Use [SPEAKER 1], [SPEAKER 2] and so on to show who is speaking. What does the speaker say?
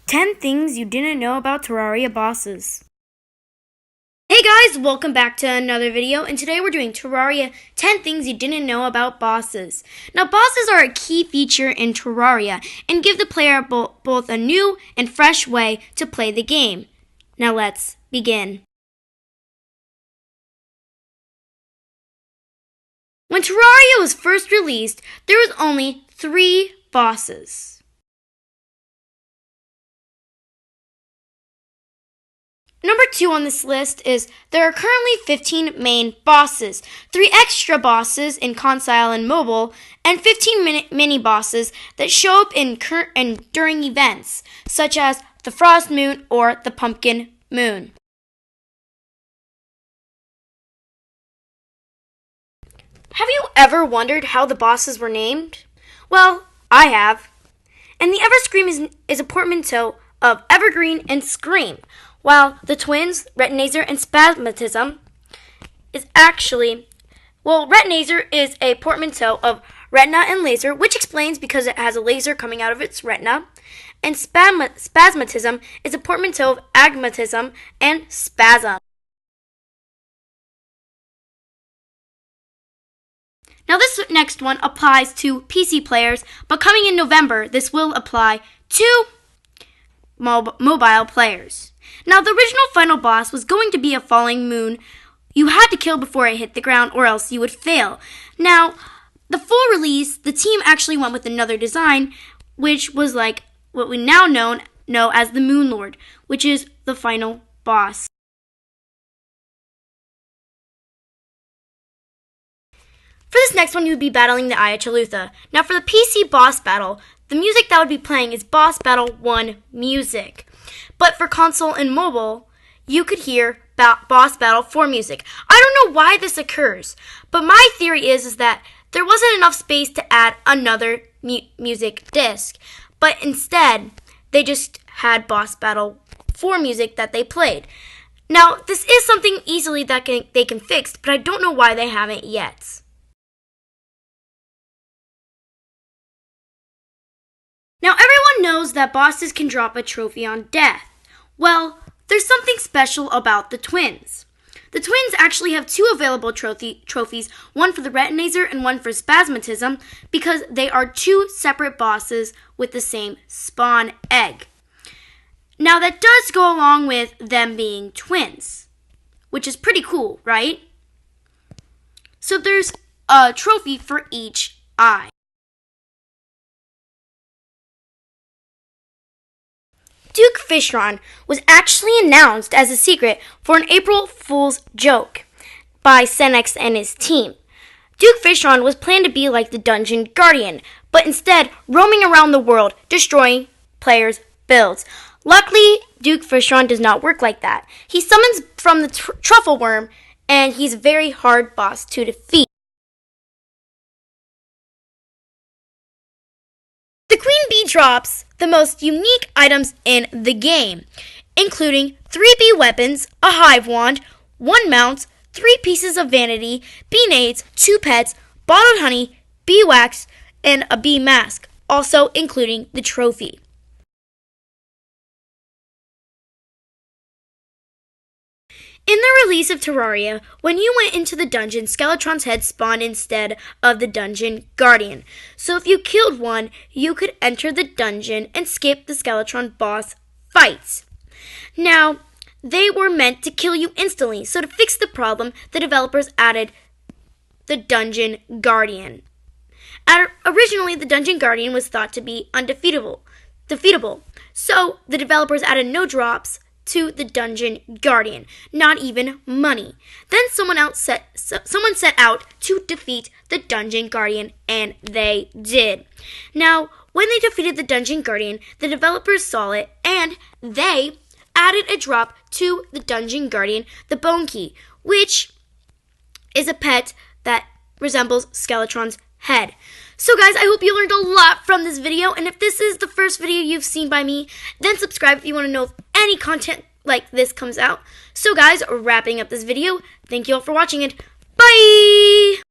[SPEAKER 1] 10 things you didn't know about Terraria bosses. Hey guys, welcome back to another video, and today we're doing Terraria 10 things you didn't know about bosses. Now, bosses are a key feature in Terraria and give the player both a new and fresh way to play the game. Now let's begin. When Terraria was first released, there was only 3 bosses. Number 2 on this list is there are currently 15 main bosses, 3 extra bosses in console and mobile, and 15 mini bosses that show up during events, such as the Frost Moon or the Pumpkin Moon. Have you ever wondered how the bosses were named? Well, I have. And the Everscream is a portmanteau of Evergreen and Scream, while the twins, Retinazer and Spasmatism, Retinazer is a portmanteau of retina and laser, which explains because it has a laser coming out of its retina, and Spasmatism is a portmanteau of Agmatism and Spasm. Now this next one applies to PC players, but coming in November, this will apply to mobile players. Now, the original final boss was going to be a falling moon you had to kill before it hit the ground, or else you would fail. Now, the full release, the team actually went with another design, which was like what we now know as the Moon Lord, which is the final boss. For this next one, you would be battling the Eye of Chalutha. Now, for the PC boss battle, the music that would be playing is Boss Battle 1 music. But for console and mobile, you could hear Boss Battle 4 music. I don't know why this occurs, but my theory is that there wasn't enough space to add another music disc. But instead, they just had Boss Battle 4 music that they played. Now, this is something easily that they can fix, but I don't know why they haven't yet. Now, everyone knows that bosses can drop a trophy on death. Well, there's something special about the twins. The twins actually have 2 available trophies, one for the Retinazer and one for Spasmatism, because they are 2 separate bosses with the same spawn egg. Now, that does go along with them being twins, which is pretty cool, right? So there's a trophy for each eye. Duke Fishron was actually announced as a secret for an April Fool's joke by Senex and his team. Duke Fishron was planned to be like the Dungeon Guardian, but instead roaming around the world, destroying players' builds. Luckily, Duke Fishron does not work like that. He summons from the Truffle Worm, and he's a very hard boss to defeat. The Queen Bee drops the most unique items in the game, including 3 bee weapons, a hive wand, 1 mount, 3 pieces of vanity, bee nades, 2 pets, bottled honey, bee wax, and a bee mask, also including the trophy. In the release of Terraria, when you went into the dungeon, Skeletron's head spawned instead of the Dungeon Guardian. So if you killed one, you could enter the dungeon and skip the Skeletron boss fights. Now, they were meant to kill you instantly, so to fix the problem, the developers added the Dungeon Guardian. Originally, the Dungeon Guardian was thought to be defeatable. So the developers added no drops to the Dungeon Guardian, not even money. Then someone set out to defeat the Dungeon Guardian, and they did. Now, when they defeated the Dungeon Guardian, the developers saw it, and they added a drop to the Dungeon Guardian, the Bone Key, which is a pet that resembles Skeletron's head. So guys, I hope you learned a lot from this video, and if this is the first video you've seen by me, then subscribe if you want to know if any content like this comes out. So guys, wrapping up this video, thank you all for watching, and bye!